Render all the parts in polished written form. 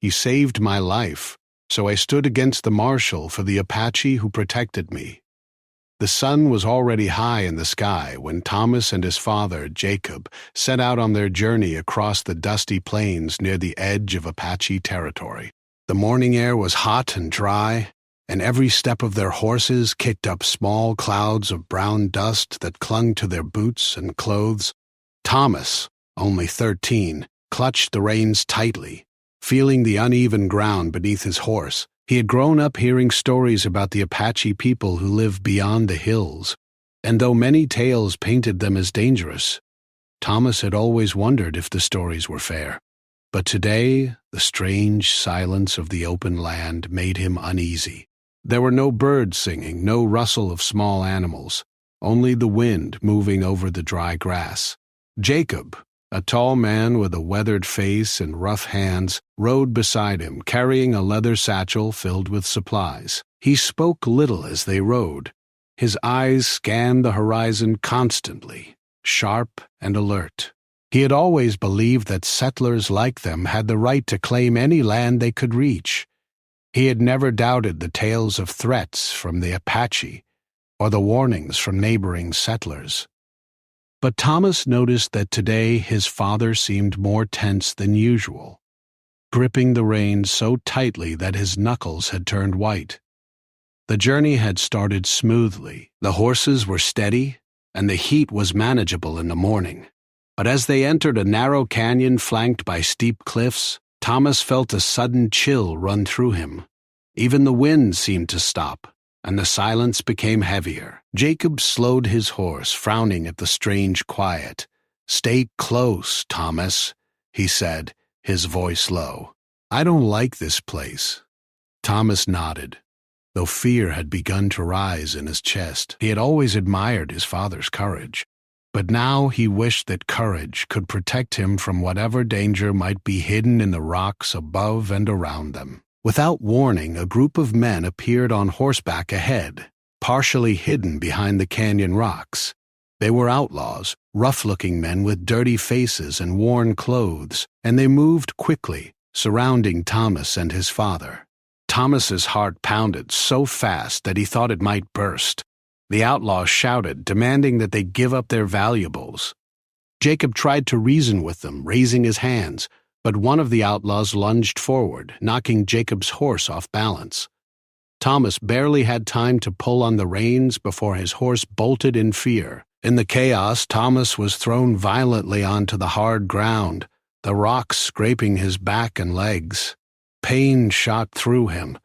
He saved my life, so I stood against the Marshal for the Apache who protected me." The sun was already high in the sky when Thomas and his father, Jacob, set out on their journey across the dusty plains near the edge of Apache territory. The morning air was hot and dry, and every step of their horses kicked up small clouds of brown dust that clung to their boots and clothes. Thomas, only 13, clutched the reins tightly, feeling the uneven ground beneath his horse. He had grown up hearing stories about the Apache people who live beyond the hills, and though many tales painted them as dangerous, Thomas had always wondered if the stories were fair. But today, the strange silence of the open land made him uneasy. There were no birds singing, no rustle of small animals, only the wind moving over the dry grass. Jacob, a tall man with a weathered face and rough hands, rode beside him, carrying a leather satchel filled with supplies. He spoke little as they rode. His eyes scanned the horizon constantly, sharp and alert. He had always believed that settlers like them had the right to claim any land they could reach. He had never doubted the tales of threats from the Apache or the warnings from neighboring settlers. But Thomas noticed that today his father seemed more tense than usual, gripping the reins so tightly that his knuckles had turned white. The journey had started smoothly. The horses were steady, and the heat was manageable in the morning. But as they entered a narrow canyon flanked by steep cliffs, Thomas felt a sudden chill run through him. Even the wind seemed to stop, and the silence became heavier. Jacob slowed his horse, frowning at the strange quiet. "Stay close, Thomas," he said, his voice low. "I don't like this place." Thomas nodded, though fear had begun to rise in his chest. He had always admired his father's courage, but now he wished that courage could protect him from whatever danger might be hidden in the rocks above and around them. Without warning, a group of men appeared on horseback ahead, partially hidden behind the canyon rocks. They were outlaws, rough-looking men with dirty faces and worn clothes, and they moved quickly, surrounding Thomas and his father. Thomas's heart pounded so fast that he thought it might burst. The outlaws shouted, demanding that they give up their valuables. Jacob tried to reason with them, raising his hands, but one of the outlaws lunged forward, knocking Jacob's horse off balance. Thomas barely had time to pull on the reins before his horse bolted in fear. In the chaos, Thomas was thrown violently onto the hard ground, the rocks scraping his back and legs. Pain shot through him,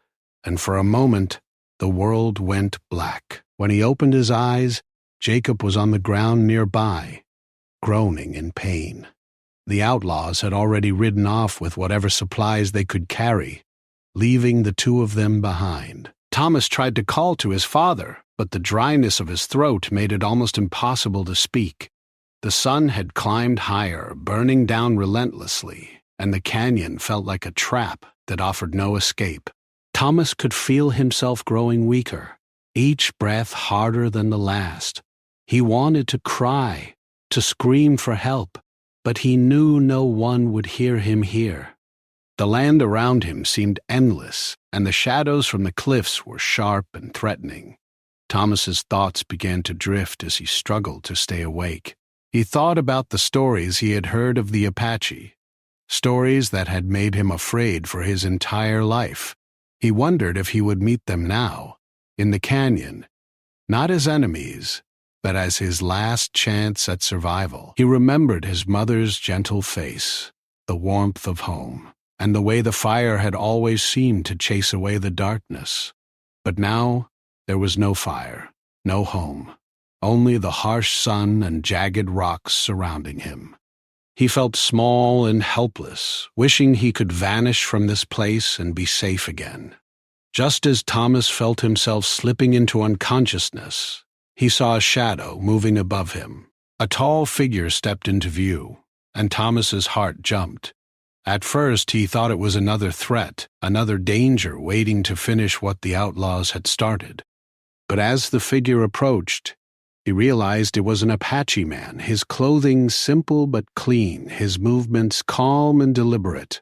and for a moment, the world went black. When he opened his eyes, Jacob was on the ground nearby, groaning in pain. The outlaws had already ridden off with whatever supplies they could carry, leaving the two of them behind. Thomas tried to call to his father, but the dryness of his throat made it almost impossible to speak. The sun had climbed higher, burning down relentlessly, and the canyon felt like a trap that offered no escape. Thomas could feel himself growing weaker, each breath harder than the last. He wanted to cry, to scream for help, but he knew no one would hear him here. The land around him seemed endless, and the shadows from the cliffs were sharp and threatening. Thomas's thoughts began to drift as he struggled to stay awake. He thought about the stories he had heard of the Apache, stories that had made him afraid for his entire life. He wondered if he would meet them now, in the canyon, not as enemies, but as his last chance at survival. He remembered his mother's gentle face, the warmth of home, and the way the fire had always seemed to chase away the darkness. But now there was no fire, no home, only the harsh sun and jagged rocks surrounding him. He felt small and helpless, wishing he could vanish from this place and be safe again. Just as Thomas felt himself slipping into unconsciousness, he saw a shadow moving above him. A tall figure stepped into view, and Thomas's heart jumped. At first he thought it was another threat, another danger waiting to finish what the outlaws had started. But as the figure approached, he realized it was an Apache man, his clothing simple but clean, his movements calm and deliberate.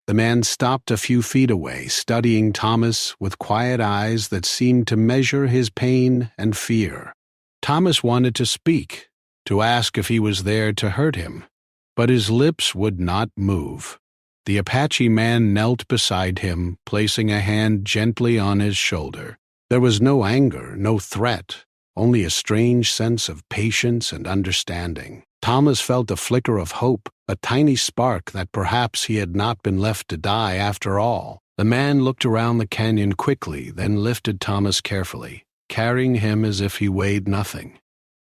The man stopped a few feet away, studying Thomas with quiet eyes that seemed to measure his pain and fear. Thomas wanted to speak, to ask if he was there to hurt him, but his lips would not move. The Apache man knelt beside him, placing a hand gently on his shoulder. There was no anger, no threat, only a strange sense of patience and understanding. Thomas felt a flicker of hope, a tiny spark that perhaps he had not been left to die after all. The man looked around the canyon quickly, then lifted Thomas carefully, carrying him as if he weighed nothing.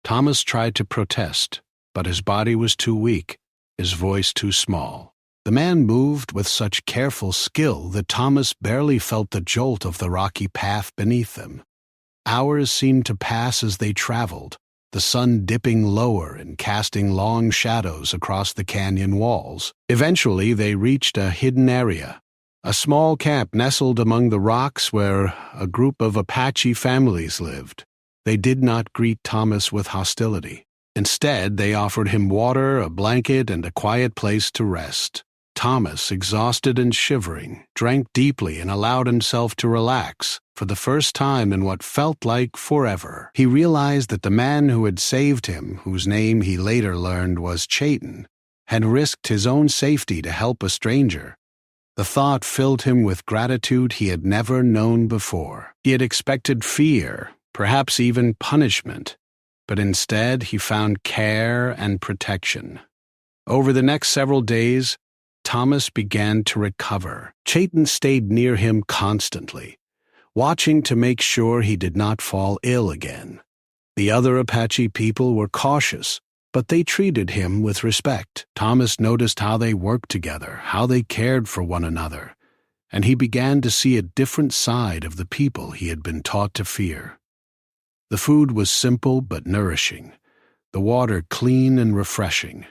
Thomas tried to protest, but his body was too weak, his voice too small. The man moved with such careful skill that Thomas barely felt the jolt of the rocky path beneath them. Hours seemed to pass as they traveled, the sun dipping lower and casting long shadows across the canyon walls. Eventually, they reached a hidden area, a small camp nestled among the rocks where a group of Apache families lived. They did not greet Thomas with hostility. Instead, they offered him water, a blanket, and a quiet place to rest. Thomas, exhausted and shivering, drank deeply and allowed himself to relax. For the first time in what felt like forever, he realized that the man who had saved him, whose name he later learned was Chayton, had risked his own safety to help a stranger. The thought filled him with gratitude he had never known before. He had expected fear, perhaps even punishment, but instead he found care and protection. Over the next several days, Thomas began to recover. Chayton stayed near him constantly, watching to make sure he did not fall ill again. The other Apache people were cautious, but they treated him with respect. Thomas noticed how they worked together, how they cared for one another, and he began to see a different side of the people he had been taught to fear. The food was simple but nourishing, the water clean and refreshing.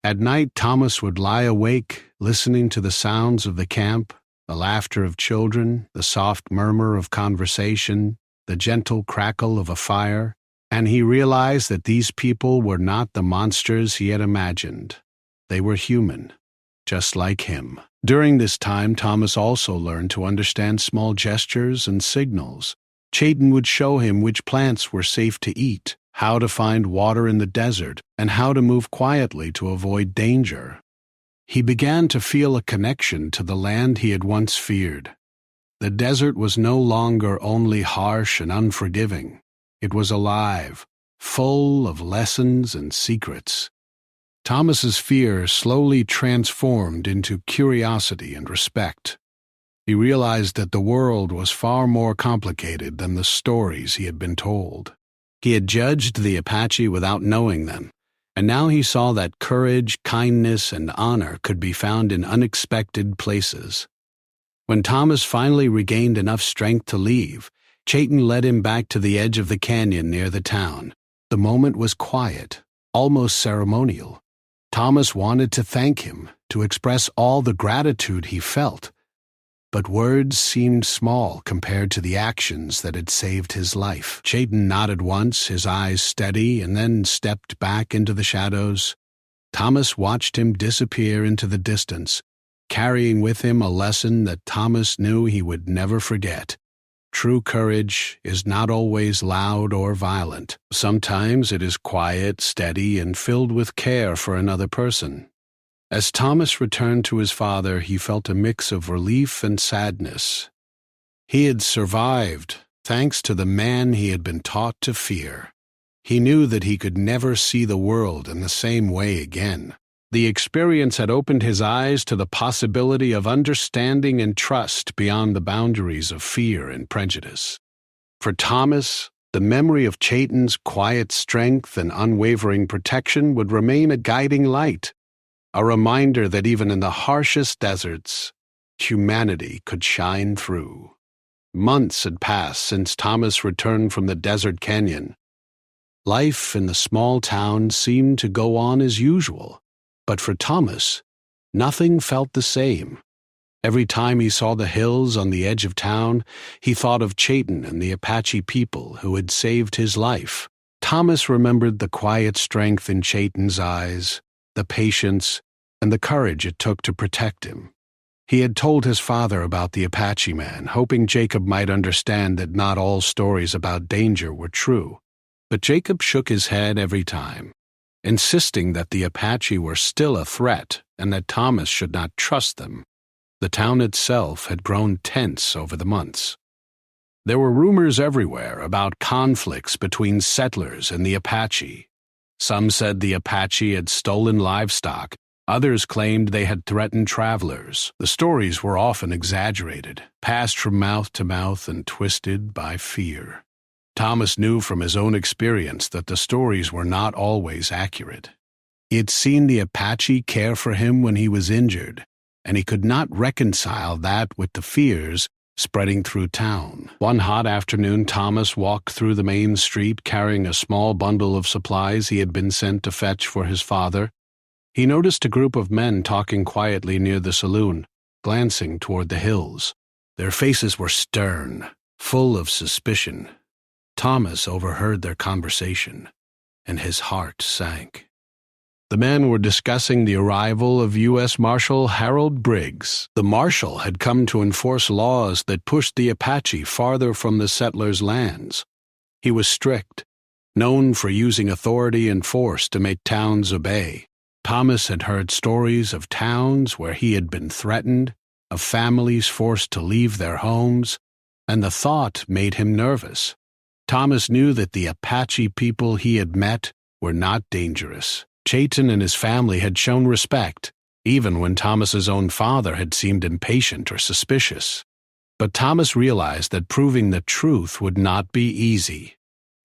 At night, Thomas would lie awake, listening to the sounds of the camp, the laughter of children, the soft murmur of conversation, the gentle crackle of a fire, and he realized that these people were not the monsters he had imagined. They were human, just like him. During this time, Thomas also learned to understand small gestures and signals. Chayton would show him which plants were safe to eat, how to find water in the desert, and how to move quietly to avoid danger. He began to feel a connection to the land he had once feared. The desert was no longer only harsh and unforgiving. It was alive, full of lessons and secrets. Thomas's fear slowly transformed into curiosity and respect. He realized that the world was far more complicated than the stories he had been told. He had judged the Apache without knowing them, and now he saw that courage, kindness, and honor could be found in unexpected places. When Thomas finally regained enough strength to leave, Chayton led him back to the edge of the canyon near the town. The moment was quiet, almost ceremonial. Thomas wanted to thank him, to express all the gratitude he felt, but words seemed small compared to the actions that had saved his life. Chayton nodded once, his eyes steady, and then stepped back into the shadows. Thomas watched him disappear into the distance, carrying with him a lesson that Thomas knew he would never forget. True courage is not always loud or violent. Sometimes it is quiet, steady, and filled with care for another person. As Thomas returned to his father, he felt a mix of relief and sadness. He had survived, thanks to the man he had been taught to fear. He knew that he could never see the world in the same way again. The experience had opened his eyes to the possibility of understanding and trust beyond the boundaries of fear and prejudice. For Thomas, the memory of Chayton's quiet strength and unwavering protection would remain a guiding light, a reminder that even in the harshest deserts, humanity could shine through. Months had passed since Thomas returned from the desert canyon. Life in the small town seemed to go on as usual, but for Thomas, nothing felt the same. Every time he saw the hills on the edge of town, he thought of Chayton and the Apache people who had saved his life. Thomas remembered the quiet strength in Chayton's eyes, the patience, and the courage it took to protect him. He had told his father about the Apache man, hoping Jacob might understand that not all stories about danger were true. But Jacob shook his head every time, insisting that the Apache were still a threat and that Thomas should not trust them. The town itself had grown tense over the months. There were rumors everywhere about conflicts between settlers and the Apache. Some said the Apache had stolen livestock. Others claimed they had threatened travelers. The stories were often exaggerated, passed from mouth to mouth and twisted by fear. Thomas knew from his own experience that the stories were not always accurate. He had seen the Apache care for him when he was injured, and he could not reconcile that with the fears spreading through town. One hot afternoon, Thomas walked through the main street carrying a small bundle of supplies he had been sent to fetch for his father. He noticed a group of men talking quietly near the saloon, glancing toward the hills. Their faces were stern, full of suspicion. Thomas overheard their conversation, and his heart sank. The men were discussing the arrival of U.S. Marshal Harold Briggs. The Marshal had come to enforce laws that pushed the Apache farther from the settlers' lands. He was strict, known for using authority and force to make towns obey. Thomas had heard stories of towns where he had been threatened, of families forced to leave their homes, and the thought made him nervous. Thomas knew that the Apache people he had met were not dangerous. Chayton and his family had shown respect, even when Thomas's own father had seemed impatient or suspicious. But Thomas realized that proving the truth would not be easy.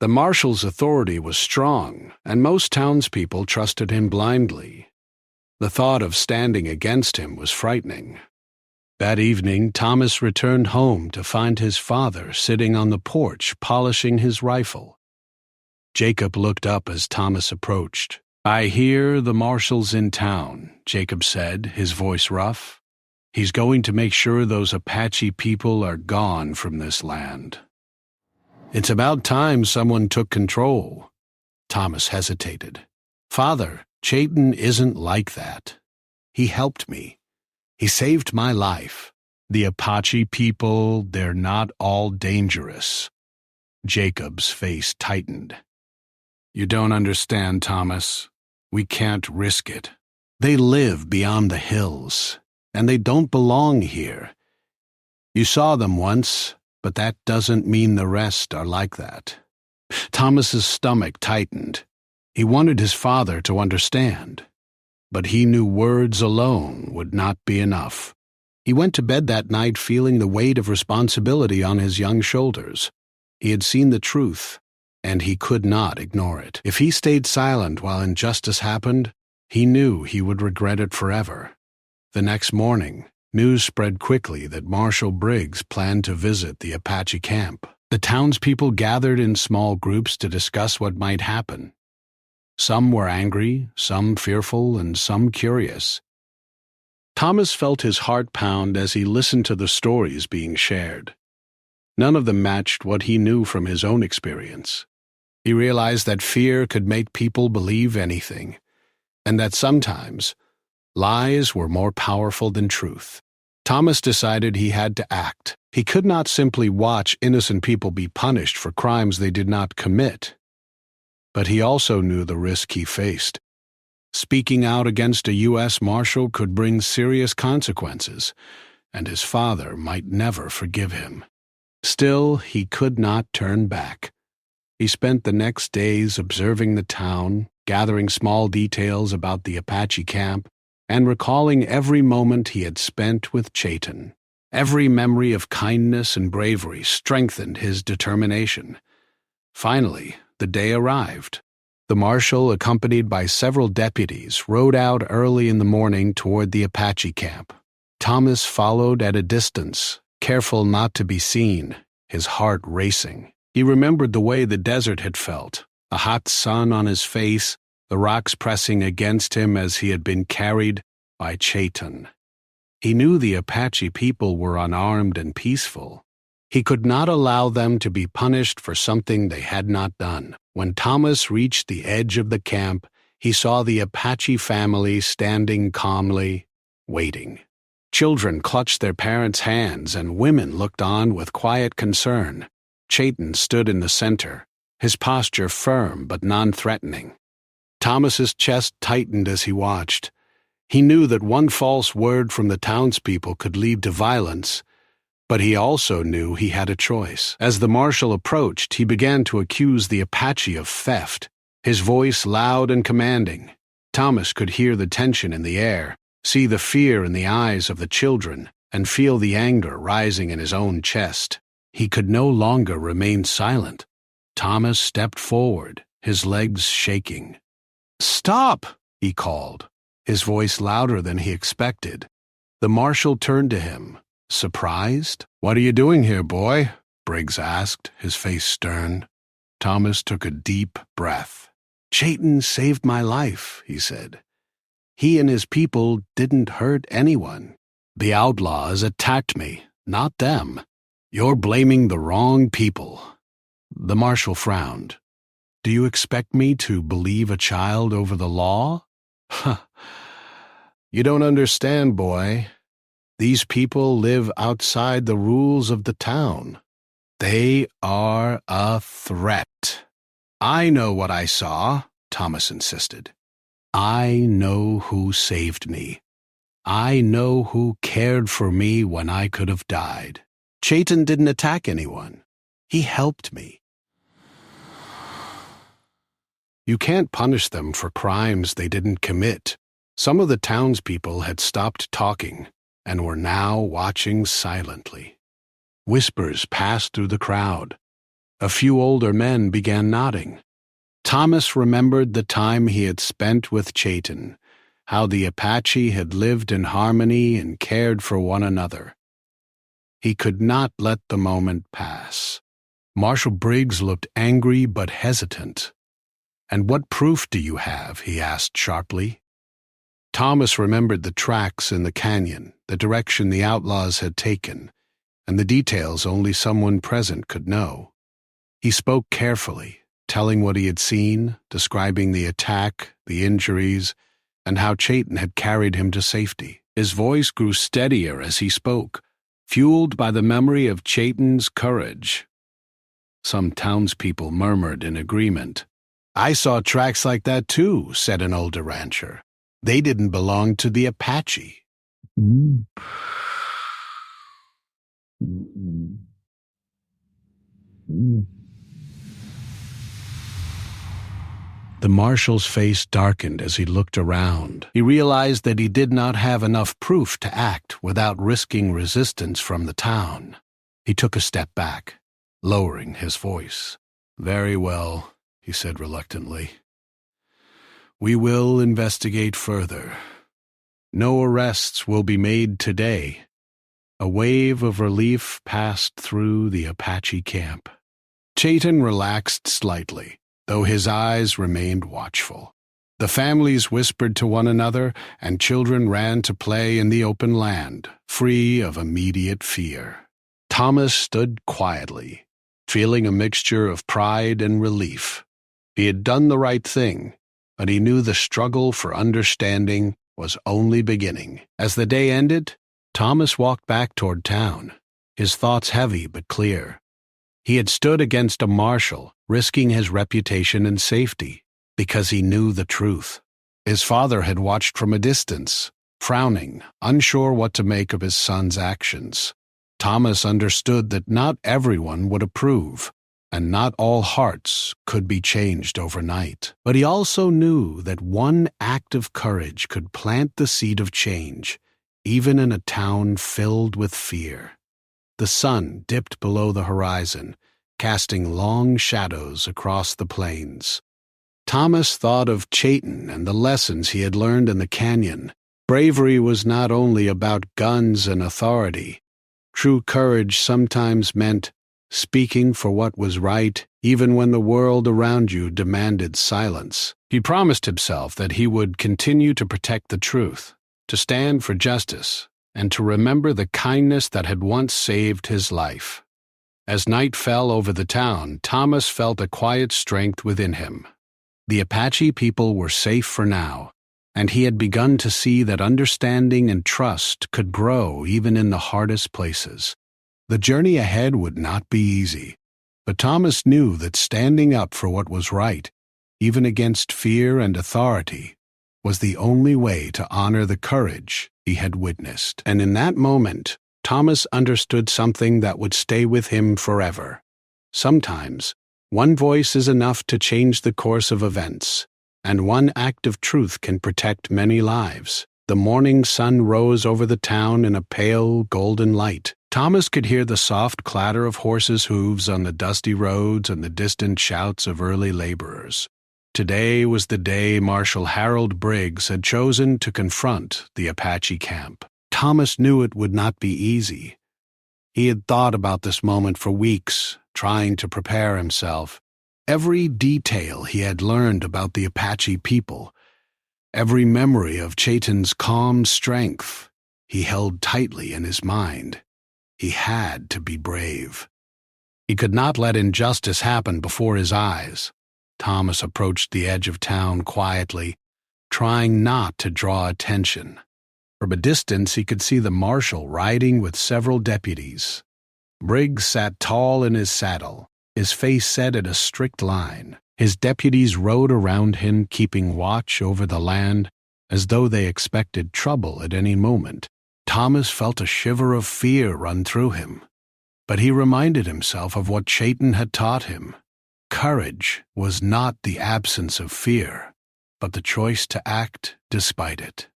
The Marshal's authority was strong, and most townspeople trusted him blindly. The thought of standing against him was frightening. That evening, Thomas returned home to find his father sitting on the porch polishing his rifle. Jacob looked up as Thomas approached. "I hear the Marshal's in town," Jacob said, his voice rough. "He's going to make sure those Apache people are gone from this land." "It's about time someone took control." Thomas hesitated. "Father, Chayton isn't like that. He helped me. He saved my life. The Apache people, they're not all dangerous." Jacob's face tightened. "You don't understand, Thomas. We can't risk it. They live beyond the hills, and they don't belong here. You saw them once, but that doesn't mean the rest are like that." Thomas's stomach tightened. He wanted his father to understand, but he knew words alone would not be enough. He went to bed that night feeling the weight of responsibility on his young shoulders. He had seen the truth, and he could not ignore it. If he stayed silent while injustice happened, he knew he would regret it forever. The next morning, news spread quickly that Marshal Briggs planned to visit the Apache camp. The townspeople gathered in small groups to discuss what might happen. Some were angry, some fearful, and some curious. Thomas felt his heart pound as he listened to the stories being shared. None of them matched what he knew from his own experience. He realized that fear could make people believe anything, and that sometimes lies were more powerful than truth. Thomas decided he had to act. He could not simply watch innocent people be punished for crimes they did not commit. But he also knew the risk he faced. Speaking out against a U.S. Marshal could bring serious consequences, and his father might never forgive him. Still, he could not turn back. He spent the next days observing the town, gathering small details about the Apache camp, and recalling every moment he had spent with Chayton. Every memory of kindness and bravery strengthened his determination. Finally, the day arrived. The Marshal, accompanied by several deputies, rode out early in the morning toward the Apache camp. Thomas followed at a distance, careful not to be seen, his heart racing. He remembered the way the desert had felt, a hot sun on his face, the rocks pressing against him as he had been carried by Chayton. He knew the Apache people were unarmed and peaceful. He could not allow them to be punished for something they had not done. When Thomas reached the edge of the camp, he saw the Apache family standing calmly, waiting. Children clutched their parents' hands, and women looked on with quiet concern. Chayton stood in the center, his posture firm but non-threatening. Thomas's chest tightened as he watched. He knew that one false word from the townspeople could lead to violence, but he also knew he had a choice. As the marshal approached, he began to accuse the Apache of theft, his voice loud and commanding. Thomas could hear the tension in the air, see the fear in the eyes of the children, and feel the anger rising in his own chest. He could no longer remain silent. Thomas stepped forward, his legs shaking. "Stop!" he called, his voice louder than he expected. The marshal turned to him, surprised. "What are you doing here, boy?" Briggs asked, his face stern. Thomas took a deep breath. "Chayton saved my life," he said. "He and his people didn't hurt anyone. The outlaws attacked me, not them. You're blaming the wrong people." The marshal frowned. "Do you expect me to believe a child over the law?" "Huh. You don't understand, boy. These people live outside the rules of the town. They are a threat." "I know what I saw," Thomas insisted. "I know who saved me. I know who cared for me when I could have died. Chayton didn't attack anyone. He helped me." "You can't punish them for crimes they didn't commit." Some of the townspeople had stopped talking and were now watching silently. Whispers passed through the crowd. A few older men began nodding. Thomas remembered the time he had spent with Chayton, how the Apache had lived in harmony and cared for one another. He could not let the moment pass. Marshal Briggs looked angry but hesitant. "And what proof do you have?" he asked sharply. Thomas remembered the tracks in the canyon, the direction the outlaws had taken, and the details only someone present could know. He spoke carefully, telling what he had seen, describing the attack, the injuries, and how Chayton had carried him to safety. His voice grew steadier as he spoke, fueled by the memory of Chayton's courage. Some townspeople murmured in agreement. "I saw tracks like that too," said an older rancher. "They didn't belong to the Apache." The marshal's face darkened as he looked around. He realized that he did not have enough proof to act without risking resistance from the town. He took a step back, lowering his voice. "Very well," he said reluctantly. "We will investigate further. No arrests will be made today." A wave of relief passed through the Apache camp. Chayton relaxed slightly, though his eyes remained watchful. The families whispered to one another, and children ran to play in the open land, free of immediate fear. Thomas stood quietly, feeling a mixture of pride and relief. He had done the right thing, but he knew the struggle for understanding was only beginning. As the day ended, Thomas walked back toward town, his thoughts heavy but clear. He had stood against a marshal, risking his reputation and safety, because he knew the truth. His father had watched from a distance, frowning, unsure what to make of his son's actions. Thomas understood that not everyone would approve, and not all hearts could be changed overnight. But he also knew that one act of courage could plant the seed of change, even in a town filled with fear. The sun dipped below the horizon, casting long shadows across the plains. Thomas thought of Chayton and the lessons he had learned in the canyon. Bravery was not only about guns and authority. True courage sometimes meant speaking for what was right, even when the world around you demanded silence. He promised himself that he would continue to protect the truth, to stand for justice, and to remember the kindness that had once saved his life. As night fell over the town, Thomas felt a quiet strength within him. The Apache people were safe for now, and he had begun to see that understanding and trust could grow even in the hardest places. The journey ahead would not be easy, but Thomas knew that standing up for what was right, even against fear and authority, was the only way to honor the courage he had witnessed. And in that moment, Thomas understood something that would stay with him forever. Sometimes, one voice is enough to change the course of events, and one act of truth can protect many lives. The morning sun rose over the town in a pale, golden light. Thomas could hear the soft clatter of horses' hooves on the dusty roads and the distant shouts of early laborers. Today was the day Marshal Harold Briggs had chosen to confront the Apache camp. Thomas knew it would not be easy. He had thought about this moment for weeks, trying to prepare himself. Every detail he had learned about the Apache people, every memory of Chayton's calm strength, he held tightly in his mind. He had to be brave. He could not let injustice happen before his eyes. Thomas approached the edge of town quietly, trying not to draw attention. From a distance he could see the marshal riding with several deputies. Briggs sat tall in his saddle, his face set in a strict line. His deputies rode around him, keeping watch over the land, as though they expected trouble at any moment. Thomas felt a shiver of fear run through him, but he reminded himself of what Chayton had taught him. Courage was not the absence of fear, but the choice to act despite it.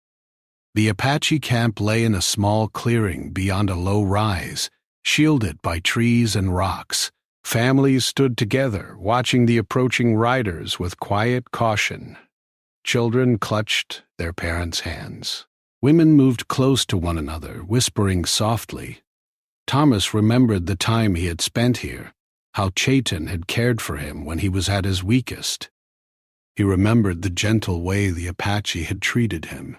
The Apache camp lay in a small clearing beyond a low rise, shielded by trees and rocks. Families stood together, watching the approaching riders with quiet caution. Children clutched their parents' hands. Women moved close to one another, whispering softly. Thomas remembered the time he had spent here, how Chayton had cared for him when he was at his weakest. He remembered the gentle way the Apache had treated him,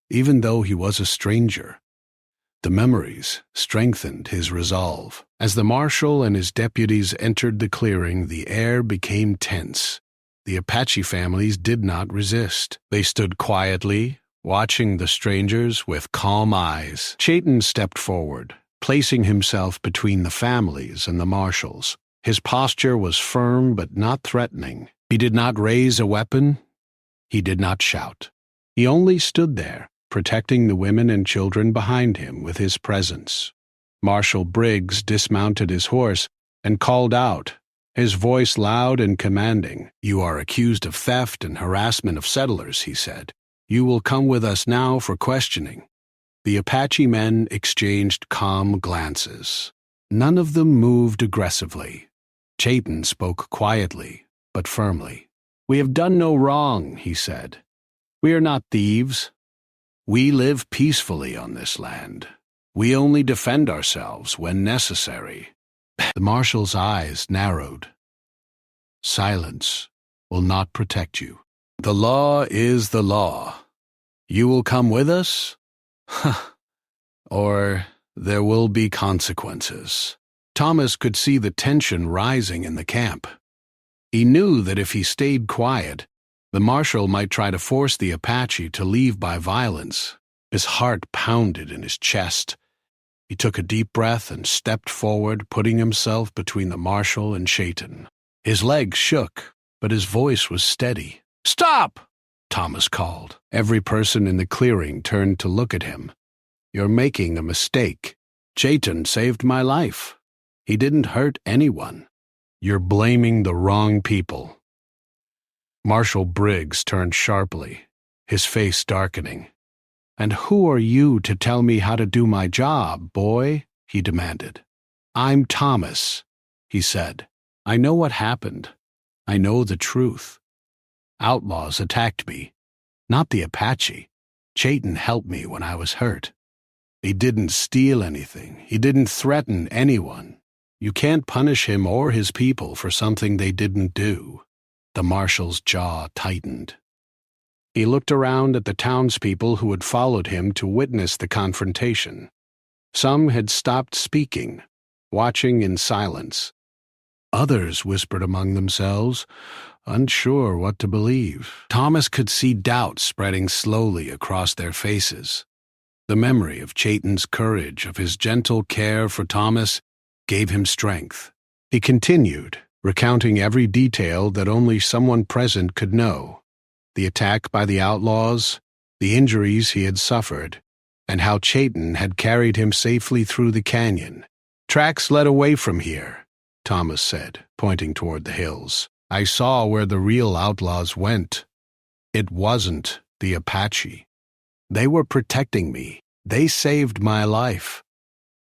even though he was a stranger. The memories strengthened his resolve. As the marshal and his deputies entered the clearing, the air became tense. The Apache families did not resist. They stood quietly, watching the strangers with calm eyes. Chayton stepped forward, placing himself between the families and the marshals. His posture was firm but not threatening. He did not raise a weapon. He did not shout. He only stood there, protecting the women and children behind him with his presence. Marshal Briggs dismounted his horse and called out, his voice loud and commanding. "You are accused of theft and harassment of settlers," he said. "You will come with us now for questioning." The Apache men exchanged calm glances. None of them moved aggressively. Chayton spoke quietly, but firmly. "We have done no wrong," he said. "We are not thieves. We live peacefully on this land. We only defend ourselves when necessary." The marshal's eyes narrowed. "Silence will not protect you. The law is the law. You will come with us? Or there will be consequences." Thomas could see the tension rising in the camp. He knew that if he stayed quiet, the marshal might try to force the Apache to leave by violence. His heart pounded in his chest. He took a deep breath and stepped forward, putting himself between the marshal and Chayton. His legs shook, but his voice was steady. "Stop!" Thomas called. Every person in the clearing turned to look at him. "You're making a mistake. Chayton saved my life. He didn't hurt anyone. You're blaming the wrong people." Marshal Briggs turned sharply, his face darkening. "And who are you to tell me how to do my job, boy?" he demanded. "I'm Thomas," he said. "I know what happened. I know the truth. Outlaws attacked me, not the Apache. Chayton helped me when I was hurt. He didn't steal anything. He didn't threaten anyone. You can't punish him or his people for something they didn't do." The marshal's jaw tightened. He looked around at the townspeople who had followed him to witness the confrontation. Some had stopped speaking, watching in silence. Others whispered among themselves, unsure what to believe. Thomas could see doubt spreading slowly across their faces. The memory of Chayton's courage, of his gentle care for Thomas, gave him strength. He continued, recounting every detail that only someone present could know: the attack by the outlaws, the injuries he had suffered, and how Chayton had carried him safely through the canyon. "Tracks led away from here," Thomas said, pointing toward the hills. "I saw where the real outlaws went. It wasn't the Apache. They were protecting me. They saved my life."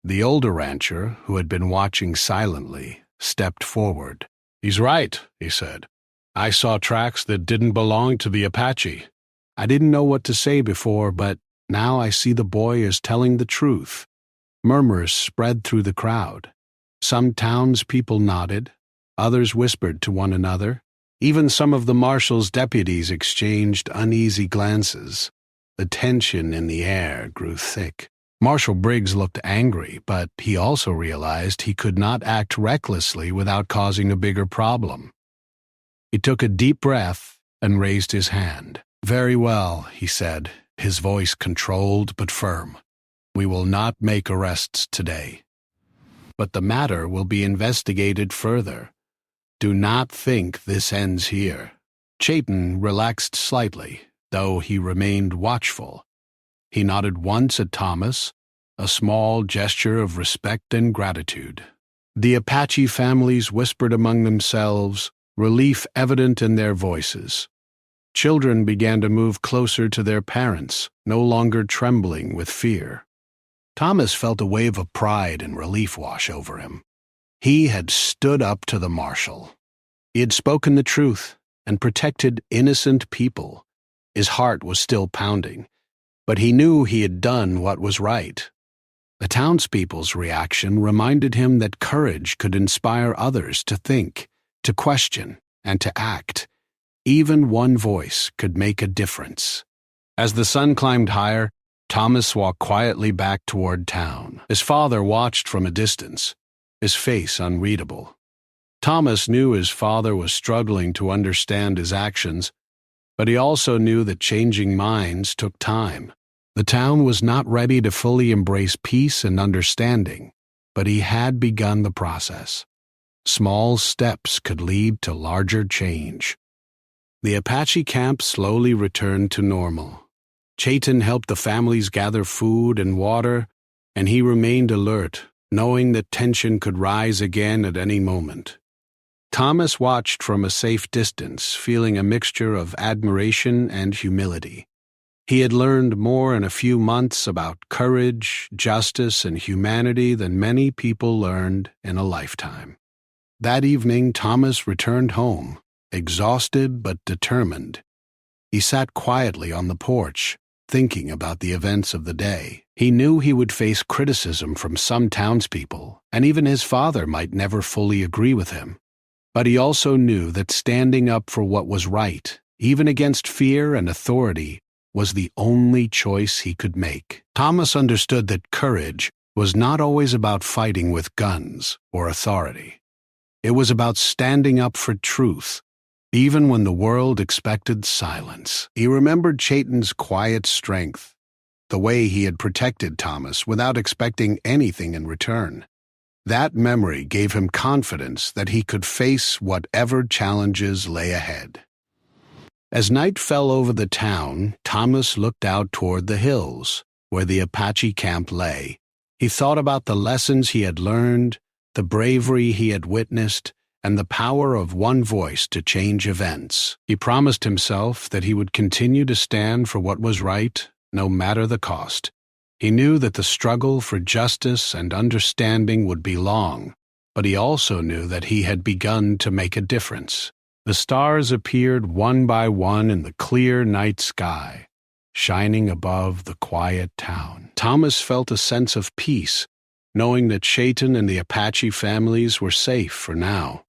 The older rancher, who had been watching silently, stepped forward. "He's right," he said. "I saw tracks that didn't belong to the Apache. I didn't know what to say before, but now I see the boy is telling the truth." Murmurs spread through the crowd. Some townspeople nodded, others whispered to one another. Even some of the marshal's deputies exchanged uneasy glances. The tension in the air grew thick. Marshal Briggs looked angry, but he also realized he could not act recklessly without causing a bigger problem. He took a deep breath and raised his hand. "Very well," he said, his voice controlled but firm. "We will not make arrests today. But the matter will be investigated further. Do not think this ends here." Chayton relaxed slightly, though he remained watchful. He nodded once at Thomas, a small gesture of respect and gratitude. The Apache families whispered among themselves, relief evident in their voices. Children began to move closer to their parents, no longer trembling with fear. Thomas felt a wave of pride and relief wash over him. He had stood up to the marshal. He had spoken the truth and protected innocent people. His heart was still pounding, but he knew he had done what was right. The townspeople's reaction reminded him that courage could inspire others to think, to question, and to act. Even one voice could make a difference. As the sun climbed higher, Thomas walked quietly back toward town. His father watched from a distance, his face unreadable. Thomas knew his father was struggling to understand his actions, but he also knew that changing minds took time. The town was not ready to fully embrace peace and understanding, but he had begun the process. Small steps could lead to larger change. The Apache camp slowly returned to normal. Chayton helped the families gather food and water, and he remained alert, knowing that tension could rise again at any moment. Thomas watched from a safe distance, feeling a mixture of admiration and humility. He had learned more in a few months about courage, justice, and humanity than many people learned in a lifetime. That evening, Thomas returned home, exhausted but determined. He sat quietly on the porch, thinking about the events of the day. He knew he would face criticism from some townspeople, and even his father might never fully agree with him. But he also knew that standing up for what was right, even against fear and authority, was the only choice he could make. Thomas understood that courage was not always about fighting with guns or authority. It was about standing up for truth, even when the world expected silence. He remembered Chayton's quiet strength, the way he had protected Thomas without expecting anything in return. That memory gave him confidence that he could face whatever challenges lay ahead. As night fell over the town, Thomas looked out toward the hills, where the Apache camp lay. He thought about the lessons he had learned, the bravery he had witnessed, and the power of one voice to change events. He promised himself that he would continue to stand for what was right, no matter the cost. He knew that the struggle for justice and understanding would be long, but he also knew that he had begun to make a difference. The stars appeared one by one in the clear night sky, shining above the quiet town. Thomas felt a sense of peace, knowing that Chayton and the Apache families were safe for now.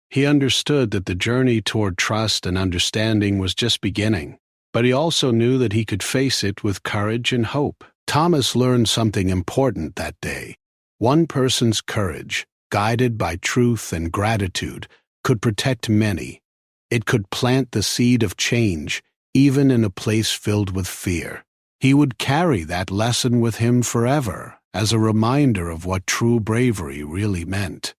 He understood that the journey toward trust and understanding was just beginning, but he also knew that he could face it with courage and hope. Thomas learned something important that day. One person's courage, guided by truth and gratitude, could protect many. It could plant the seed of change, even in a place filled with fear. He would carry that lesson with him forever, as a reminder of what true bravery really meant.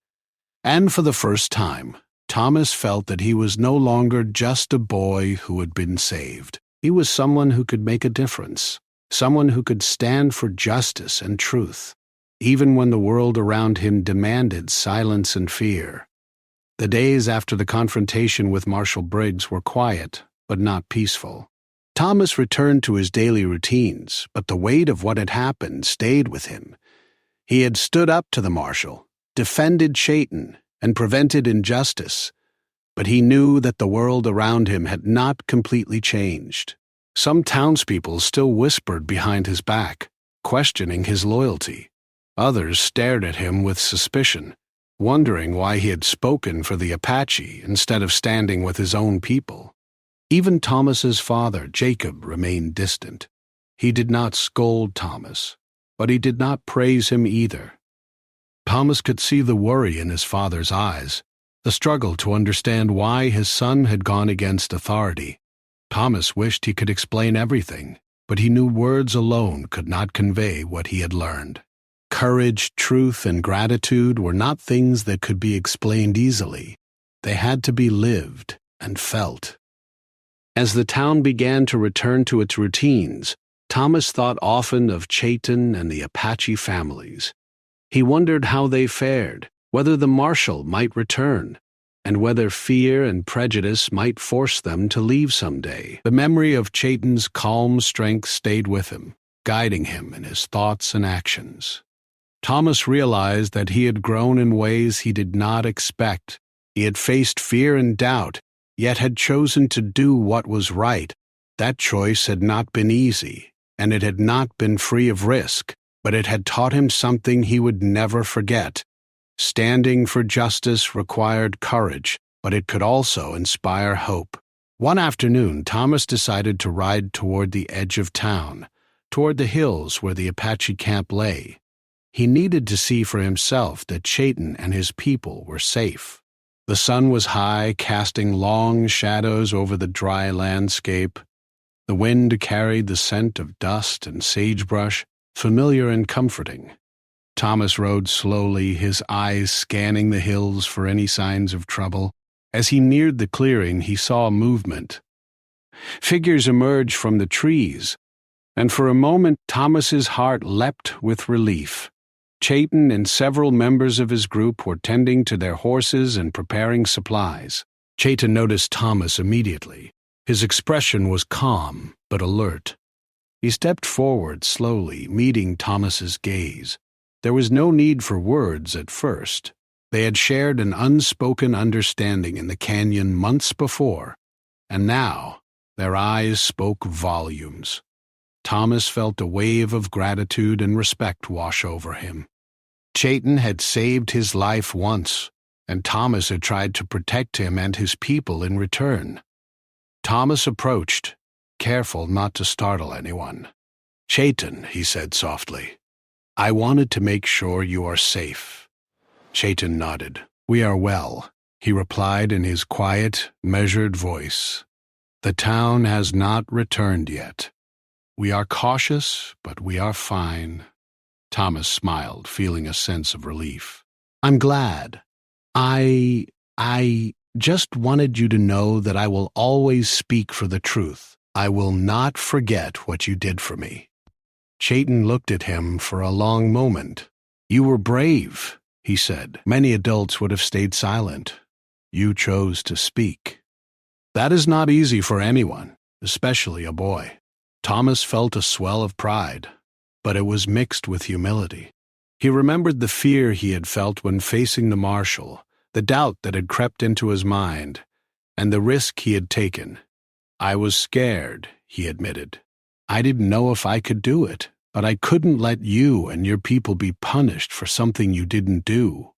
And for the first time, Thomas felt that he was no longer just a boy who had been saved. He was someone who could make a difference, someone who could stand for justice and truth, even when the world around him demanded silence and fear. The days after the confrontation with Marshal Briggs were quiet, but not peaceful. Thomas returned to his daily routines, but the weight of what had happened stayed with him. He had stood up to the Marshal, defended Chayton, and prevented injustice, but he knew that the world around him had not completely changed. Some townspeople still whispered behind his back, questioning his loyalty. Others stared at him with suspicion, wondering why he had spoken for the Apache instead of standing with his own people. Even Thomas's father, Jacob, remained distant. He did not scold Thomas, but he did not praise him either. Thomas could see the worry in his father's eyes, the struggle to understand why his son had gone against authority. Thomas wished he could explain everything, but he knew words alone could not convey what he had learned. Courage, truth, and gratitude were not things that could be explained easily. They had to be lived and felt. As the town began to return to its routines, Thomas thought often of Chayton and the Apache families. He wondered how they fared, whether the Marshal might return, and whether fear and prejudice might force them to leave someday. The memory of Chayton's calm strength stayed with him, guiding him in his thoughts and actions. Thomas realized that he had grown in ways he did not expect. He had faced fear and doubt, yet had chosen to do what was right. That choice had not been easy, and it had not been free of risk, but it had taught him something he would never forget. Standing for justice required courage, but it could also inspire hope. One afternoon, Thomas decided to ride toward the edge of town, toward the hills where the Apache camp lay. He needed to see for himself that Chayton and his people were safe. The sun was high, casting long shadows over the dry landscape. The wind carried the scent of dust and sagebrush, familiar and comforting. Thomas rode slowly, his eyes scanning the hills for any signs of trouble. As he neared the clearing, he saw movement. Figures emerged from the trees, and for a moment Thomas's heart leapt with relief. Chayton and several members of his group were tending to their horses and preparing supplies. Chayton noticed Thomas immediately. His expression was calm but alert. He stepped forward slowly, meeting Thomas's gaze. There was no need for words at first. They had shared an unspoken understanding in the canyon months before, and now their eyes spoke volumes. Thomas felt a wave of gratitude and respect wash over him. Chayton had saved his life once, and Thomas had tried to protect him and his people in return. Thomas approached, careful not to startle anyone. "Chayton," he said softly, "I wanted to make sure you are safe." Chayton nodded. "We are well," he replied in his quiet, measured voice. "The town has not returned yet. We are cautious, but we are fine." Thomas smiled, feeling a sense of relief. "I'm glad. I just wanted you to know that I will always speak for the truth. I will not forget what you did for me." Chayton looked at him for a long moment. "You were brave," he said. "Many adults would have stayed silent. You chose to speak. That is not easy for anyone, especially a boy." Thomas felt a swell of pride, but it was mixed with humility. He remembered the fear he had felt when facing the Marshal, the doubt that had crept into his mind, and the risk he had taken. "I was scared," he admitted. "I didn't know if I could do it, but I couldn't let you and your people be punished for something you didn't do."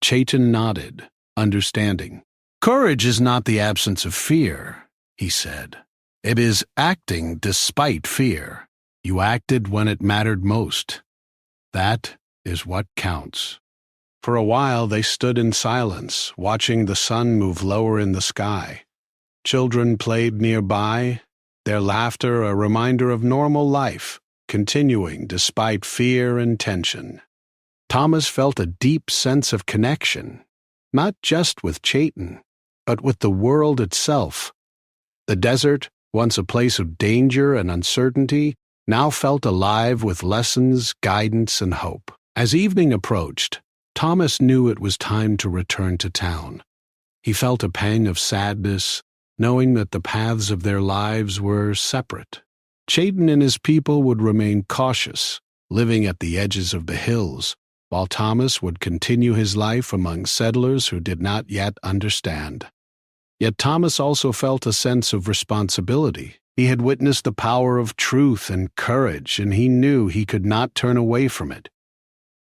Chayton nodded, understanding. "Courage is not the absence of fear," he said. "It is acting despite fear. You acted when it mattered most. That is what counts." For a while they stood in silence, watching the sun move lower in the sky. Children played nearby, their laughter a reminder of normal life, continuing despite fear and tension. Thomas felt a deep sense of connection, not just with Chayton, but with the world itself. The desert, once a place of danger and uncertainty, now felt alive with lessons, guidance, and hope. As evening approached, Thomas knew it was time to return to town. He felt a pang of sadness, knowing that the paths of their lives were separate. Chayton and his people would remain cautious, living at the edges of the hills, while Thomas would continue his life among settlers who did not yet understand. Yet Thomas also felt a sense of responsibility. He had witnessed the power of truth and courage, and he knew he could not turn away from it.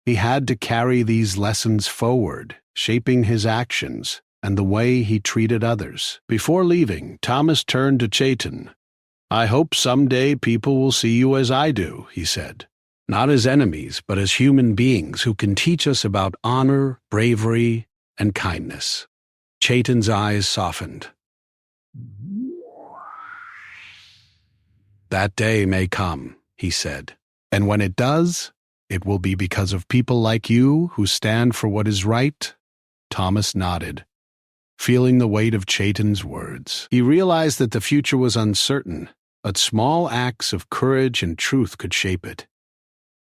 He had to carry these lessons forward, shaping his actions and the way he treated others. Before leaving, Thomas turned to Chayton. "I hope someday people will see you as I do," he said. "Not as enemies, but as human beings who can teach us about honor, bravery, and kindness." Chayton's eyes softened. "That day may come," he said, "and when it does, it will be because of people like you who stand for what is right." Thomas nodded, feeling the weight of Chayton's words. He realized that the future was uncertain, but small acts of courage and truth could shape it.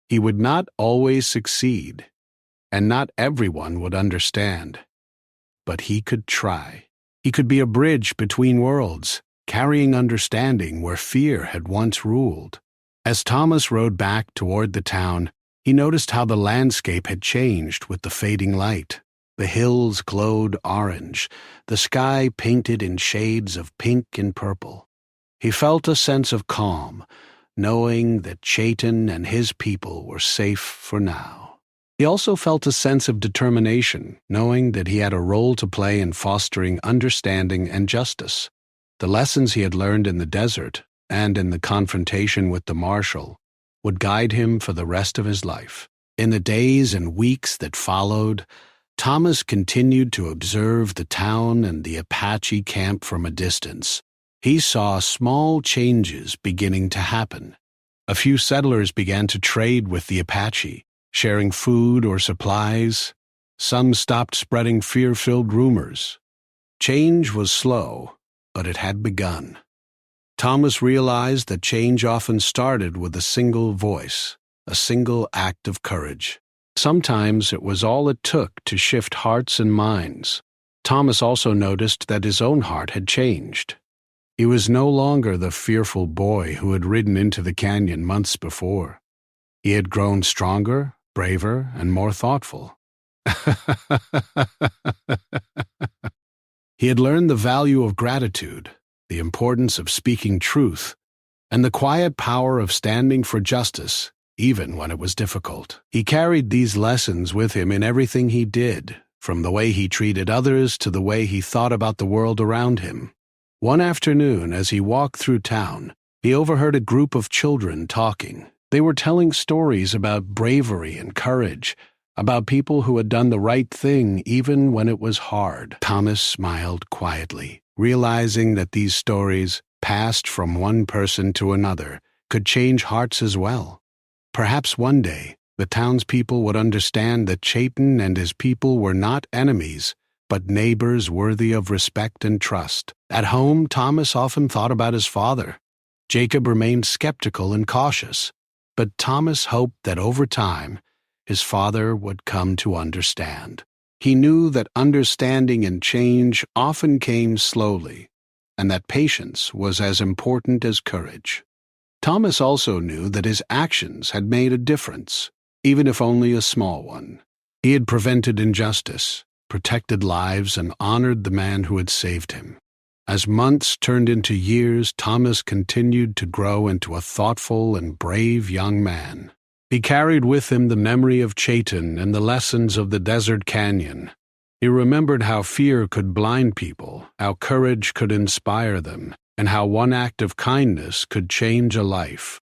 He would not always succeed, and not everyone would understand. But he could try. He could be a bridge between worlds, carrying understanding where fear had once ruled. As Thomas rode back toward the town, he noticed how the landscape had changed with the fading light. The hills glowed orange, the sky painted in shades of pink and purple. He felt a sense of calm, knowing that Chayton and his people were safe for now. He also felt a sense of determination, knowing that he had a role to play in fostering understanding and justice. The lessons he had learned in the desert and in the confrontation with the Marshal would guide him for the rest of his life. In the days and weeks that followed, Thomas continued to observe the town and the Apache camp from a distance. He saw small changes beginning to happen. A few settlers began to trade with the Apache, sharing food or supplies. Some stopped spreading fear-filled rumors. Change was slow, but it had begun. Thomas realized that change often started with a single voice, a single act of courage. Sometimes it was all it took to shift hearts and minds. Thomas also noticed that his own heart had changed. He was no longer the fearful boy who had ridden into the canyon months before. He had grown stronger, braver, and more thoughtful. He had learned the value of gratitude, the importance of speaking truth, and the quiet power of standing for justice, even when it was difficult. He carried these lessons with him in everything he did, from the way he treated others to the way he thought about the world around him. One afternoon, as he walked through town, he overheard a group of children talking. They were telling stories about bravery and courage, about people who had done the right thing even when it was hard. Thomas smiled quietly, realizing that these stories, passed from one person to another, could change hearts as well. Perhaps one day, the townspeople would understand that Chayton and his people were not enemies, but neighbors worthy of respect and trust. At home, Thomas often thought about his father. Jacob remained skeptical and cautious, but Thomas hoped that over time, his father would come to understand. He knew that understanding and change often came slowly, and that patience was as important as courage. Thomas also knew that his actions had made a difference, even if only a small one. He had prevented injustice, protected lives, and honored the man who had saved him. As months turned into years, Thomas continued to grow into a thoughtful and brave young man. He carried with him the memory of Chayton and the lessons of the desert canyon. He remembered how fear could blind people, how courage could inspire them, and how one act of kindness could change a life.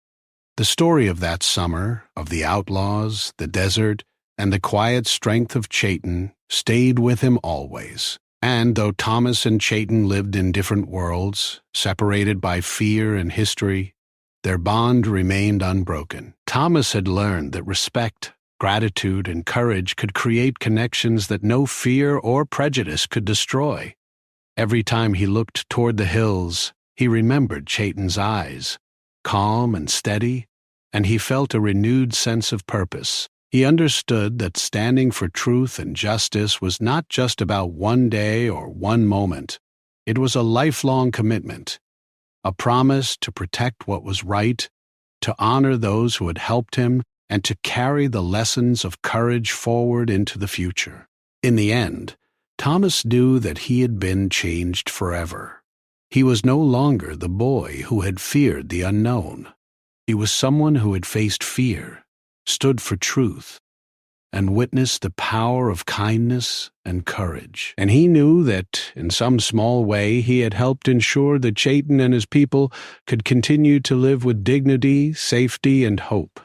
The story of that summer, of the outlaws, the desert, and the quiet strength of Chayton stayed with him always. And though Thomas and Chayton lived in different worlds, separated by fear and history, their bond remained unbroken. Thomas had learned that respect, gratitude, and courage could create connections that no fear or prejudice could destroy. Every time he looked toward the hills, he remembered Chayton's eyes, calm and steady, and he felt a renewed sense of purpose. He understood that standing for truth and justice was not just about one day or one moment. It was a lifelong commitment, a promise to protect what was right, to honor those who had helped him, and to carry the lessons of courage forward into the future. In the end, Thomas knew that he had been changed forever. He was no longer the boy who had feared the unknown. He was someone who had faced fear, stood for truth, and witnessed the power of kindness and courage. And he knew that, in some small way, he had helped ensure that Chayton and his people could continue to live with dignity, safety, and hope.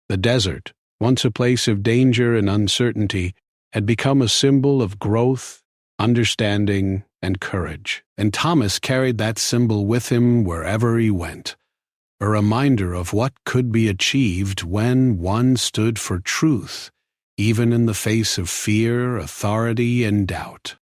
The desert, once a place of danger and uncertainty, had become a symbol of growth, understanding, and courage. And Thomas carried that symbol with him wherever he went, a reminder of what could be achieved when one stood for truth, even in the face of fear, authority, and doubt.